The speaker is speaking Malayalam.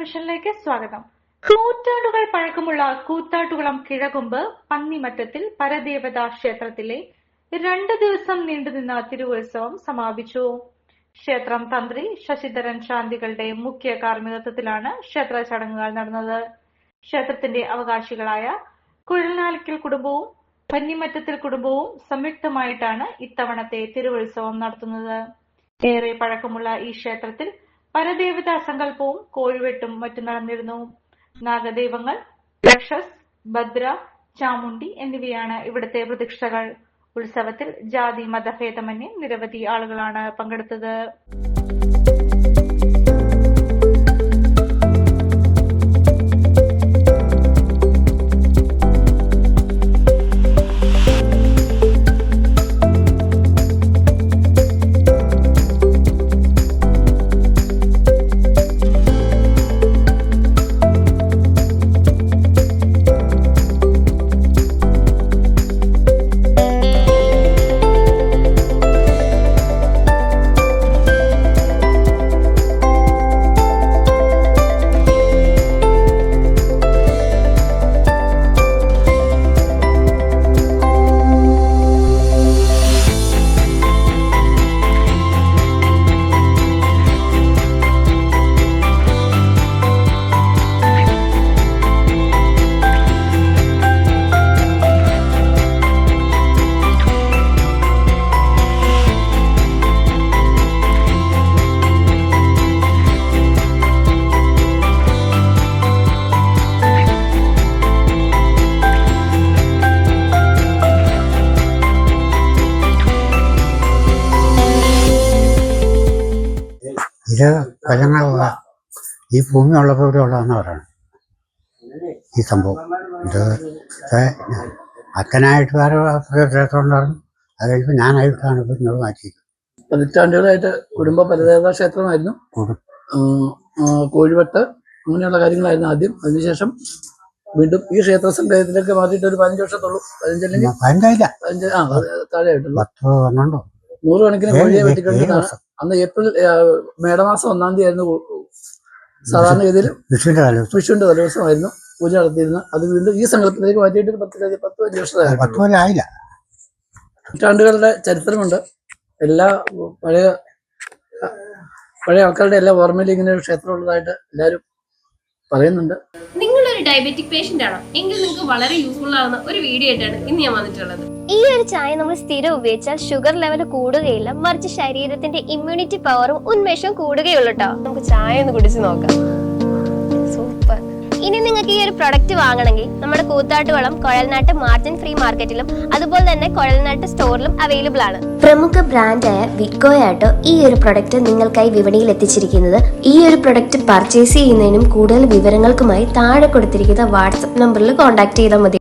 ടെലിവിഷനിലേക്ക് സ്വാഗതം. നൂറ്റാണ്ടുകൾ പഴക്കമുള്ള കൂത്താട്ടുകുളം കിഴകുമ്പ് പന്നിമറ്റത്തിൽ പരദേവതാ ക്ഷേത്രത്തിലെ 2 ദിവസം നീണ്ടുനിന്ന തിരുവുത്സവം സമാപിച്ചു. ക്ഷേത്രം തന്ത്രി ശശിധരൻ ശാന്തികളുടെ മുഖ്യ കാർമ്മികത്വത്തിലാണ് ക്ഷേത്ര ചടങ്ങുകൾ നടന്നത്. ക്ഷേത്രത്തിന്റെ അവകാശികളായ കുഴൽനാലിക്കൽ കുടുംബവും പന്നിമറ്റത്തിൽ കുടുംബവും സംയുക്തമായിട്ടാണ് ഇത്തവണത്തെ തിരുവുത്സവം നടത്തുന്നത്. ഏറെ പഴക്കമുള്ള ഈ ക്ഷേത്രത്തിൽ പരദേവതാ സങ്കല്പവും കോഴിവെട്ടും മറ്റും നടന്നിരുന്നു. നാഗദൈവങ്ങൾ രക്ഷസ്, ഭദ്ര, ചാമുണ്ഡി എന്നിവയാണ് ഇവിടുത്തെ പ്രതിഷ്ഠകൾ. ഉത്സവത്തിൽ ജാതി മതഭേദമന്യേ നിരവധി ആളുകളാണ് പങ്കെടുത്തത്. ഇത് കൊല്ലങ്ങളുള്ള ഈ ഭൂമി ഉള്ളപ്പോൾ ഇവിടെ ഉള്ളതെന്ന് പറയുന്നത് ഈ സംഭവം. ഇത് അച്ഛനായിട്ട് വേറെ ക്ഷേത്രം ഉണ്ടായിരുന്നു. അത് കഴിയുമ്പോൾ ഞാനായിട്ടാണ് ഇപ്പോൾ ഇങ്ങോട്ട് മാറ്റിയത്. പതിറ്റാണ്ടുകളായിട്ട് കുടുംബ പരദേവതാ ക്ഷേത്രമായിരുന്നു. കോഴിവെട്ട് അങ്ങനെയുള്ള കാര്യങ്ങളായിരുന്നു ആദ്യം. അതിനുശേഷം വീണ്ടും ഈ ക്ഷേത്ര സംഘത്തിലേക്ക് മാറ്റിയിട്ട് ഒരു 15 വർഷത്തുള്ളൂ. 15 താഴെ ആയിട്ടുള്ളൂ. 100 കണക്കിന് കോഴിയെ വെട്ടിക്കൊണ്ടിരുന്നതാണ്. അന്ന് ഏപ്രിൽ മേടമാസം 1-ാം തീയതി ആയിരുന്നു സാധാരണഗതിയിൽ വിഷുവിന്റെ തലേദിവസമായിരുന്നു പൂജ നടത്തിയിരുന്നത്. അത് വീണ്ടും ഈ സംഘത്തിലേക്ക് മാറ്റിയിട്ട് 10-15 വർഷമായി. നൂറ്റാണ്ടുകളുടെ ചരിത്രമുണ്ട്. എല്ലാ പഴയ ആൾക്കാരുടെ എല്ലാ ഓർമ്മയിലും ഇങ്ങനെ ഒരു ക്ഷേത്രം ഉള്ളതായിട്ട് എല്ലാവരും പറയുന്നുണ്ട്. നിങ്ങളൊരു ഡയബറ്റിക് പേഷ്യന്റ് ആണോ എങ്കിൽ നിങ്ങൾക്ക് വളരെ യൂസ്ഫുൾ ആവുന്ന ഒരു വീഡിയോ ആയിട്ടാണ് ഇന്ന് ഞാൻ വന്നിട്ടുള്ളത്. ഈ ഒരു ചായ നമ്മൾ സ്ഥിരം ഉപയോഗിച്ചാൽ ഷുഗർ ലെവൽ കൂടുകയില്ല, മറിച്ച് ശരീരത്തിന്റെ ഇമ്മ്യൂണിറ്റി പവറും ഉന്മേഷവും കൂടുകയുള്ളൂ കേട്ടോ. നമുക്ക് ചായ ഒന്ന് കുടിച്ച് നോക്കാം. സൂപ്പർ. ഇനി നിങ്ങൾക്ക് ഈ ഒരു പ്രൊഡക്റ്റ് വാങ്ങണമെങ്കിൽ നമ്മുടെ കൂത്താട്ടുകുളം കുഴൽനാട്ട് മാർജിൻ ഫ്രീ മാർക്കറ്റിലും അതുപോലെ തന്നെ കുഴൽനാട്ട് സ്റ്റോറിലും അവൈലബിൾ ആണ്. പ്രമുഖ ബ്രാൻഡായ വിക്കോയാട്ടോ ഈ ഒരു പ്രൊഡക്റ്റ് നിങ്ങൾക്കായി വിപണിയിൽ എത്തിച്ചിരിക്കുന്നത്. ഈ ഒരു പ്രൊഡക്റ്റ് പർച്ചേസ് ചെയ്യുന്നതിനും കൂടുതൽ വിവരങ്ങൾക്കുമായി താഴെ കൊടുത്തിരിക്കുന്ന വാട്സ്ആപ്പ് നമ്പറിൽ കോൺടാക്ട് ചെയ്താൽ മതി.